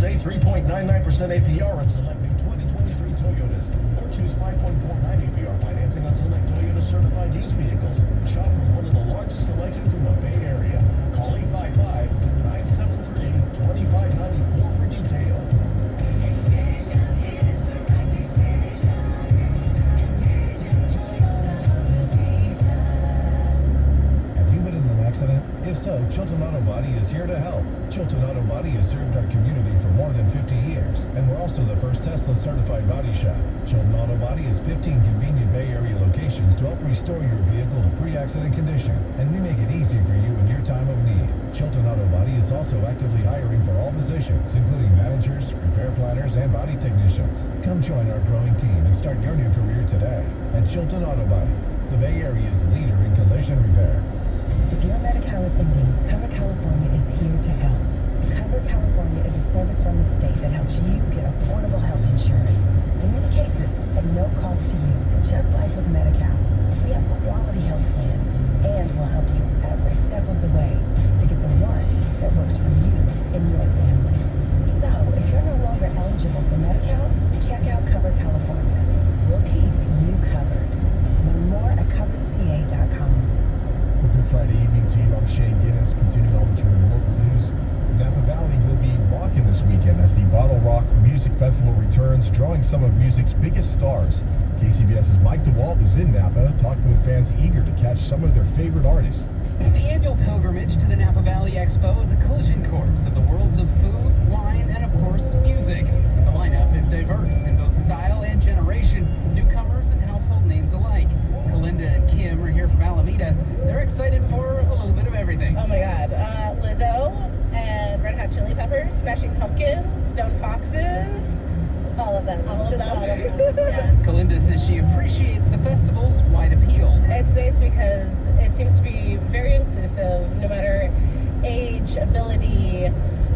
Save 3.99% APR on select new 2023 Toyotas, or choose 5.49 APR financing on select Toyota certified used vehicles. Shop from one of the largest selections in the Bay Area. Call 855-973-2594 for details. Accident? If so, Chilton Auto Body is here to help. Chilton Auto Body has served our community for more than 50 years, and we're also the first Tesla certified body shop. Chilton Auto Body has 15 convenient Bay Area locations to help restore your vehicle to pre-accident condition, and we make it easy for you in your time of need. Chilton Auto Body is also actively hiring for all positions, including managers, repair planners, and body technicians. Come join our growing team and start your new career today at Chilton Auto Body, the Bay Area's leader in collision repair. If your Medi-Cal is ending, Cover California is here to help. Cover California is a service from the state that helps you get affordable health insurance. In many cases, at no cost to you. Just like with Medi-Cal, we have quality health plans and will help you every step of the way to get the one that works for you and your family. So, if you're no longer eligible for Medi-Cal, check out Cover California. We'll keep you covered. Learn more at coveredca.com. Good Friday evening team. I'm Shane Guinness. Continuing on with your local news. The Napa Valley will be rocking this weekend as the Bottle Rock Music Festival returns, drawing some of music's biggest stars. KCBS's Mike DeWalt is in Napa, talking with fans eager to catch some of their favorite artists. The annual pilgrimage to the Napa Valley Expo is a collision course of the worlds of food, wine, and of course, music. The lineup is diverse in both style and generation, newcomers and household names alike. Kalinda and Kim are here from Alameda. They're excited for a little bit of everything. Oh my God. Lizzo and Red Hot Chili Peppers, Smashing Pumpkins, Stone Foxes, all of them. All of them. Yeah. Kalinda says she appreciates the festival's wide appeal. It's nice because it seems to be very inclusive, no matter age, ability,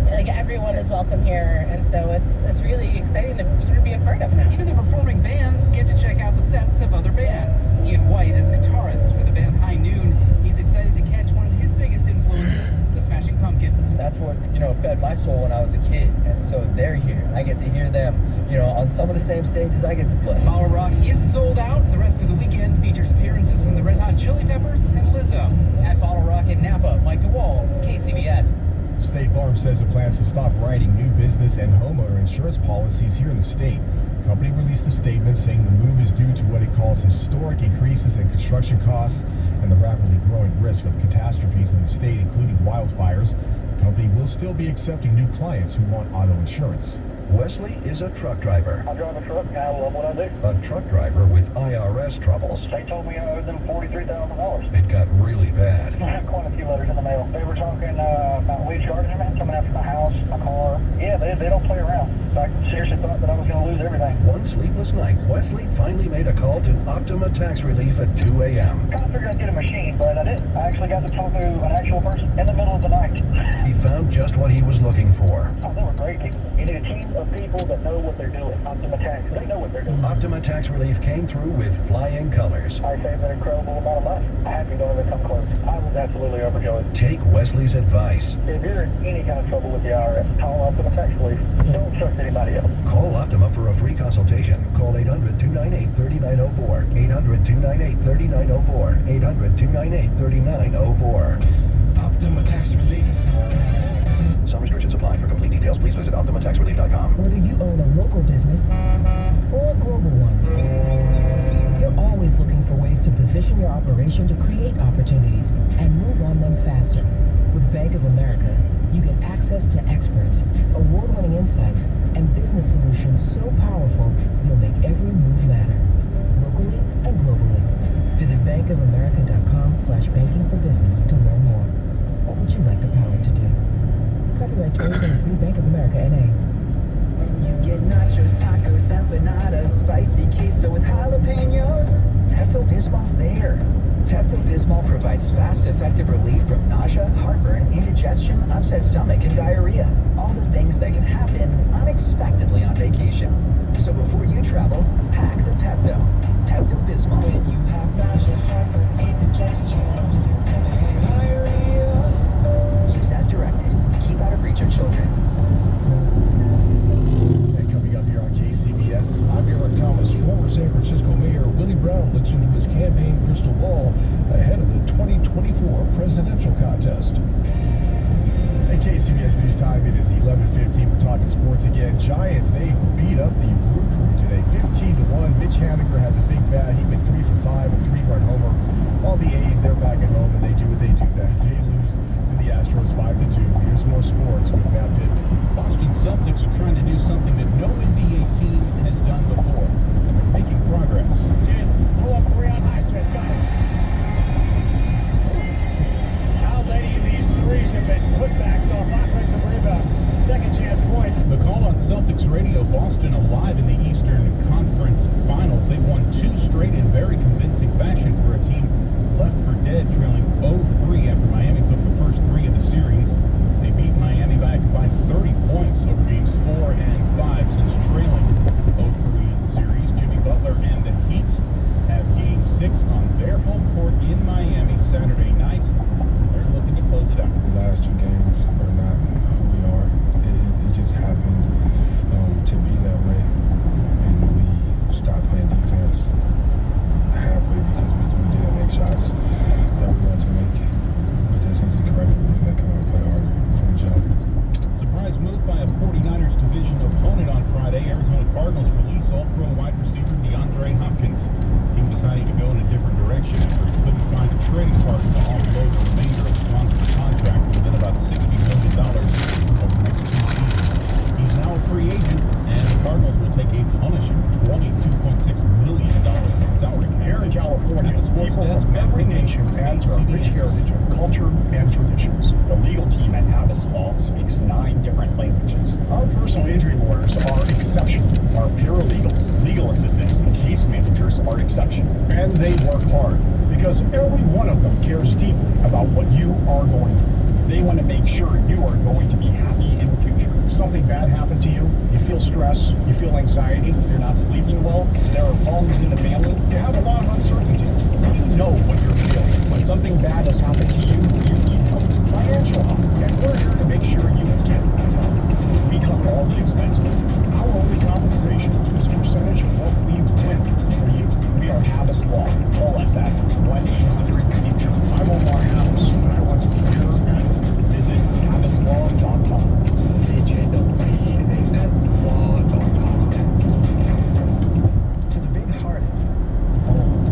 like everyone is welcome here, and so it's really exciting to sort of be a part of now. Even the performing bands get to check out the sets of other bands. Ian White is guitarist for the band High Noon. He's excited to catch one of his biggest influences, the Smashing Pumpkins. That's what, fed my soul when I was a kid, and so they're here. I get to hear them, on some of the same stages I get to play. Bottle Rock is sold out. The rest of the weekend features appearances from the Red Hot Chili Peppers and Lizzo. At Bottle Rock in Napa, Mike DeWalt, KCBS. State Farm says it plans to stop writing new business and homeowner insurance policies here in the state. The company released a statement saying the move is due to what it calls historic increases in construction costs and the rapidly growing risk of catastrophes in the state, including wildfires. The company will still be accepting new clients who want auto insurance. Wesley is a truck driver. I drive a truck, and I love what I do. A truck driver with IRS troubles. They told me I owed them $43,000. It got really bad. I had quite a few letters in the mail. They were talking about weed charging me, coming after my house, my car. Yeah, they don't play around. So I seriously thought that I was going to lose everything. One sleepless night, Wesley finally made a call to Optima Tax Relief at 2 a.m. I kind of figured I'd get a machine, but I didn't. I actually got to talk to an actual person in the middle of the night. He found just what he was looking for. Oh, they were great people. You need a team of people that know what they're doing. Optima Tax, they know what they're doing. Optima Tax Relief came through with flying colors. I saved an incredible amount of money. I had to go over come close. I was absolutely overjoyed. Take Wesley's advice. If you're in any kind of trouble with the IRS, call Optima Tax Relief. Don't trust anybody else. Call Optima for a free consultation. Call 800-298-3904. 800-298-3904. 800-298-3904. Optima Tax Relief. Some restrictions apply. For complete details, please visit OptimaTaxRelief.com. Whether you own a local business or a global one, you're always looking for ways to position your operation to create opportunities and move on them faster. With Bank of America, you get access to experts, award-winning insights, and business solutions so powerful, you'll make every move matter, locally and globally. Visit bankofamerica.com/banking for business to learn more. What would you like the power to do? Copyright 2023 Bank of America, N.A. When you get nachos, tacos, empanadas, spicy queso with jalapenos, Pepto-Bismol's there. Pepto-Bismol provides fast, effective relief from nausea, heartburn, indigestion, upset stomach, and diarrhea. All the things that can happen unexpectedly on vacation. So before you travel, pack the Pepto. Pepto-Bismol. When you have nausea, heartburn, indigestion, upset stomach, diarrhea. Use as directed. Keep out of reach of children. KCBS News Time. It is 11:15. We're talking sports again. Giants, they beat up the Brew Crew today, 15-1. Mitch Haniger had the big bat. He went 3 for 5, a 3-run homer. All the A's, they're back at home, and they do what they do best. They lose to the Astros 5-2. Here's more sports with Matt Pittman. Boston Celtics are trying to do something that no NBA team has done before, and they're making progress. Pull up 3 on Highsmith. Got it. How many of these threes have been putbacks off offensive rebound? Second chance points. The call on Celtics radio, Boston alive in the Eastern Conference Finals. They've won 2 straight in very convincing fashion for a team left for dead, trailing 0-3 after Miami took the first 3 of the series. They beat Miami by a combined 30 points over games 4 and 5 since trailing 0-3 in the series. Jimmy Butler and the Heat have game 6 on their home court in Miami Saturday night. They're looking to close it out. The last 2 games are not who we are. It just happened to be that way. And we stopped playing defense halfway because we didn't make shots that we wanted to make. But this is the correct move. They come out and play harder from the jump. Surprise move by a 49ers division opponent on Friday. Arizona Cardinals release All-Pro wide receiver DeAndre Hopkins. Team deciding to go in a different direction after he couldn't find a trading partner to offload the remainder of his contract within about $60 million over the next 2 seasons. He's now a free agent, and the Cardinals will take a punishing $22.6 million in salary cap. Here in California, At the sports people desk, from every Matt nation Pittman, add to our rich KCBS. heritage of culture and traditions. The legal team at Habas Law speaks 9 different languages. Our personal injury lawyers are exceptional. Our paralegals, legal assistants, and case managers are exceptional. And they work hard because every one of them cares deeply about what you are going through. They want to make sure you are going to be happy in the future. Something bad happened to you, you feel stress, you feel anxiety, you're not sleeping well, there are problems in the family, you have a lot of uncertainty. We know what you're feeling. When something bad has happened to you, you need help, financial help, and we're here to make sure you get that help. We cover all the expenses. Our only compensation is a percentage of what we win for you. We are Habas Law. Call us at 1-800-FUTURE. I want my house, and I want to be here at visit habaslaw.com. To the big-hearted, the bold,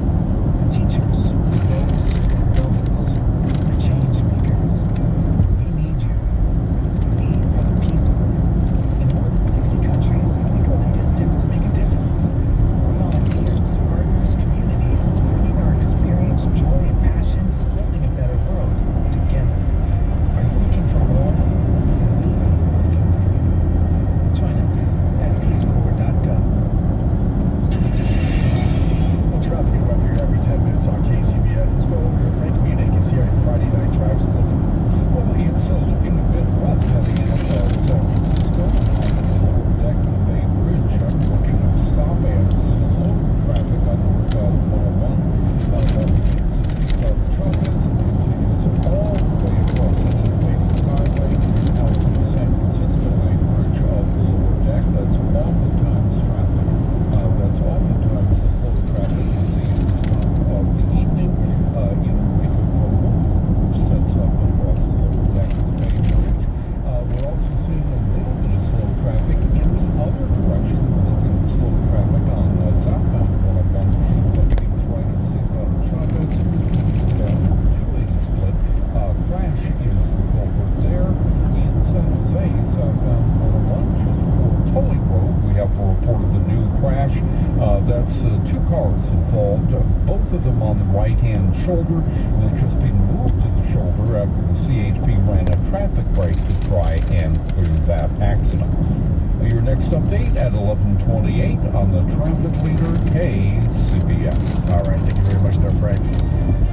the teachers, the those, the builders, the change makers, we need you. We are the Peace Corps. In more than 60 countries, we go the distance to make a difference. We're volunteers, partners, communities, bringing our experience, joy, and passion to building a better world together. Are you looking for more? Then we are looking for you. Join us at peacecorps.gov. Well, traffic and weather here every 10 minutes on KCBS. Let's go over to Frank Munich and see how your Friday night drives looking. Well, it's looking a bit rough heading in San Francisco on the lower deck of the Bay Bridge. I'm looking at stop and slow traffic on northbound 101. Truckers continues all the way across the East Davis Skyway out to the San Francisco Bay Bridge of the lower deck. That's oftentimes traffic. That's oftentimes the slow traffic you see at this time of the evening in Winter Road, which sets up across the lower deck of the Bay Bridge. We're also seeing a little bit of slow traffic in the other direction. We're looking at slow traffic on southbound 101. Begins right at Cesar Chavez and continues down to the 280 split. Crash is the culprit there in San Jose, southbound 101, just before Tully Road. We have a report of the new crash. That's 2 cars involved, both of them on the right-hand shoulder. They've just been moved to the shoulder after the CHP ran a traffic brake to try and clear that accident. Your next update at 11:28 on the traffic leader KCBS. All right, thank you very much there, Frank.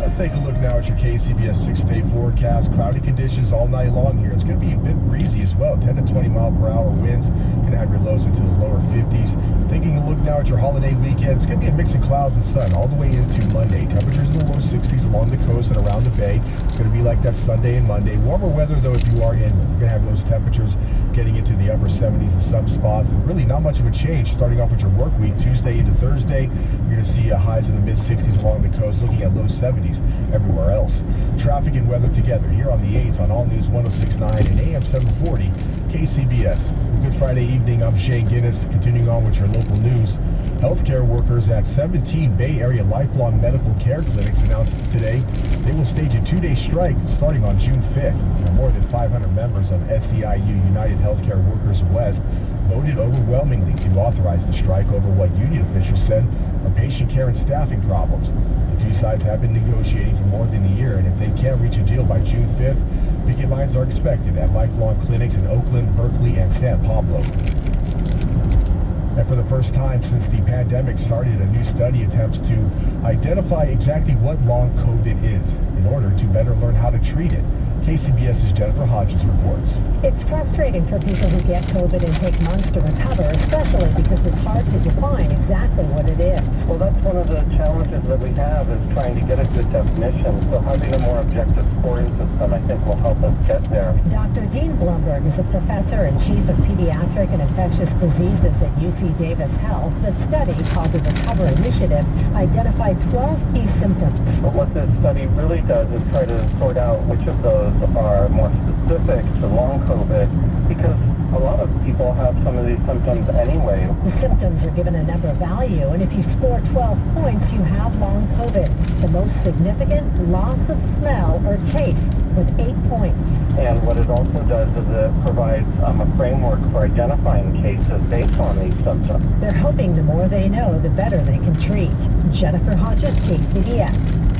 Let's take a look now at your KCBS 6-day forecast. Cloudy conditions all night long here. It's going to be a bit breezy as well. 10 to 20 mile per hour winds. Going to have your lows into the lower 50s. Taking a look now at your holiday weekend. It's going to be a mix of clouds and sun all the way into Monday. Temperatures in the low 60s along the coast and around the bay. It's going to be like that Sunday and Monday. Warmer weather, though, if you are inland. You're going to have those temperatures getting into the upper 70s in some spots. And really not much of a change starting off with your work week. Tuesday into Thursday, you're going to see highs in the mid-60s along the coast, looking at low 70s everywhere else. Traffic and weather together here on the 8s on All News 106.9 and AM AM 740, KCBS. Good Friday evening, I'm Shane Guinness. Continuing on with your local news. Healthcare workers at 17 Bay Area lifelong medical care clinics announced today they will stage a 2-day strike starting on June 5th. Now, more than 500 members of SEIU United Healthcare Workers West voted overwhelmingly to authorize the strike over what union officials said are patient care and staffing problems. The two sides have been negotiating for more than a year, and if they can't reach a deal by June 5th, picket lines are expected at lifelong clinics in Oakland, Berkeley, and San Pablo. And for the first time since the pandemic started, a new study attempts to identify exactly what long COVID is in order to better learn how to treat it. KCBS's Jennifer Hodges reports. It's frustrating for people who get COVID and take months to recover, especially because it's hard to define exactly what it is. Well, that's one of the challenges that we have is trying to get a good definition. So having a more objective scoring system, I think, will help us get there. Dr. Dean Blumberg is a professor and chief of pediatric and infectious diseases at UC Davis Health. The study, called the Recover Initiative, identified 12 key symptoms. But what this study really does is try to sort out which of those are more specific to long COVID, because a lot of people have some of these symptoms anyway. The symptoms are given a number value, and if you score 12 points, you have long COVID. The most significant, loss of smell or taste, with 8 points. And what it also does is it provides a framework for identifying cases based on these symptoms. They're hoping the more they know, the better they can treat. Jennifer Hodges, KCBS.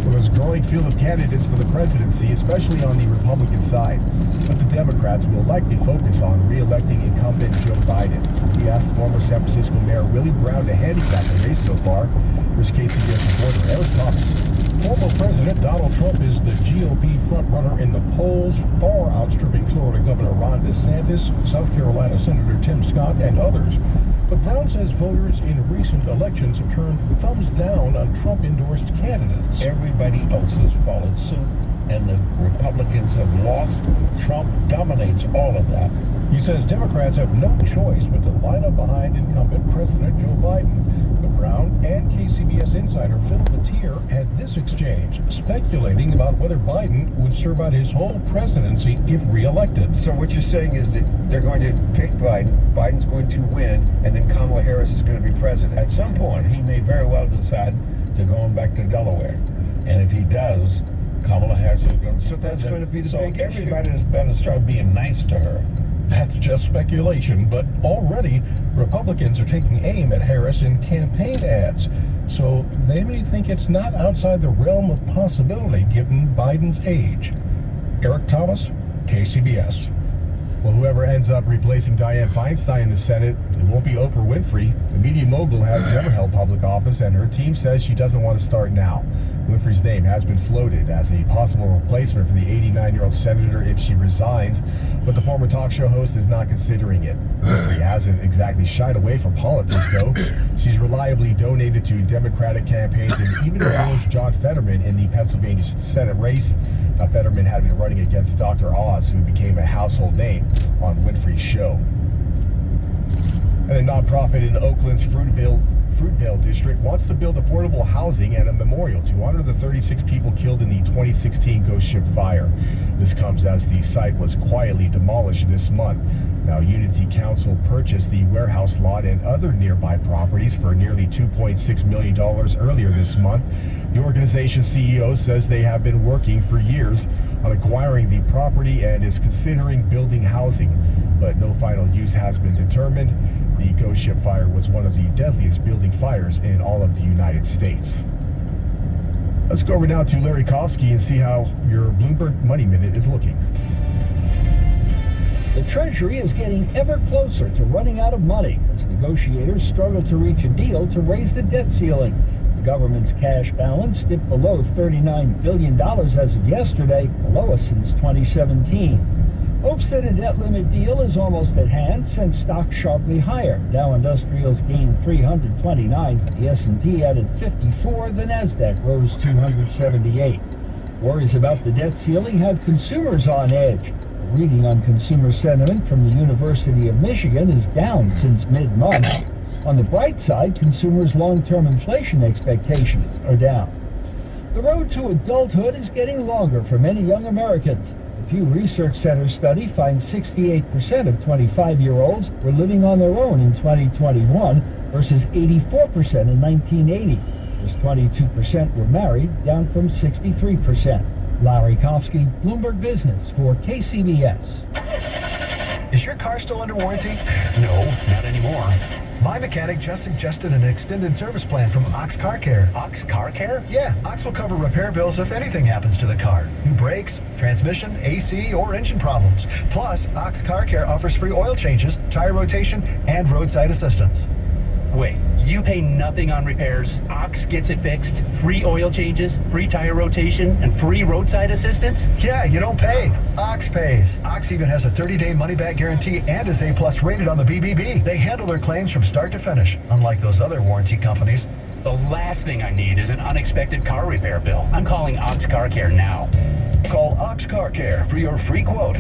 Well, there's a growing field of candidates for the presidency, especially on the Republican side. But the Democrats will likely focus on re-electing incumbent Joe Biden. He asked former San Francisco Mayor Willie Brown to handicap the race so far. Here's KCBS reporter Eric Thomas. Former President Donald Trump is the GOP frontrunner in the polls, far outstripping Florida Governor Ron DeSantis, South Carolina Senator Tim Scott, and others. But Brown says voters in recent elections have turned thumbs down on Trump-endorsed candidates. Everybody else has followed suit, and the Republicans have lost. Trump dominates all of that. He says Democrats have no choice but to line up behind incumbent President Joe Biden. But Brown and KCBS insider Phil Petier had this exchange, speculating about whether Biden would serve out his whole presidency if reelected. So what you're saying is that they're going to pick Biden, Biden's going to win, and then Kamala Harris is going to be president. At some point, he may very well decide to go back to Delaware. And if he does, Kamala Harris is going to... So that's going to be the big issue. So everybody's better start being nice to her. That's just speculation, but already Republicans are taking aim at Harris in campaign ads. So they may think it's not outside the realm of possibility given Biden's age. Eric Thomas, KCBS. Well, whoever ends up replacing Dianne Feinstein in the Senate, it won't be Oprah Winfrey. The media mogul has never held public office, and her team says she doesn't want to start now. Winfrey's name has been floated as a possible replacement for the 89-year-old senator if she resigns, but the former talk show host is not considering it. Winfrey hasn't exactly shied away from politics, though. She's reliably donated to Democratic campaigns and even opposed John Fetterman in the Pennsylvania Senate race. Now, Fetterman had been running against Dr. Oz, who became a household name on Winfrey's show. And a nonprofit in Oakland's Fruitvale district wants to build affordable housing and a memorial to honor the 36 people killed in the 2016 ghost ship fire. This comes as the site was quietly demolished this month. Now, Unity Council purchased the warehouse lot and other nearby properties for nearly $2.6 million earlier this month. The organization's CEO says they have been working for years on acquiring the property and is considering building housing, but no final use has been determined. The ghost ship fire was one of the deadliest building fires in all of the United States. Let's go over now to Larry Kofsky and see how your Bloomberg Money Minute is looking. The Treasury is getting ever closer to running out of money as negotiators struggle to reach a deal to raise the debt ceiling. The government's cash balance dipped below $39 billion as of yesterday, the lowest since 2017. Hopes that a debt limit deal is almost at hand sent stocks sharply higher. Dow Industrials gained 329, the S&P added 54, the Nasdaq rose 278. Worries about the debt ceiling have consumers on edge. A reading on consumer sentiment from the University of Michigan is down since mid-month. On the bright side, consumers' long-term inflation expectations are down. The road to adulthood is getting longer for many young Americans. Pew Research Center study finds 68% of 25-year-olds were living on their own in 2021 versus 84% in 1980. Just 22% were married, down from 63%. Larry Kofsky, Bloomberg Business for KCBS. Is your car still under warranty? No, not anymore. My mechanic just suggested an extended service plan from Ox Car Care. Ox Car Care? Yeah, Ox will cover repair bills if anything happens to the car. New brakes, transmission, AC, or engine problems. Plus, Ox Car Care offers free oil changes, tire rotation, and roadside assistance. Wait, you pay nothing on repairs, Ox gets it fixed, free oil changes, free tire rotation, and free roadside assistance? Yeah, you don't pay. Ox pays. Ox even has a 30-day money-back guarantee and is A+ rated on the BBB. They handle their claims from start to finish, unlike those other warranty companies. The last thing I need is an unexpected car repair bill. I'm calling Ox Car Care now. Call Ox Car Care for your free quote.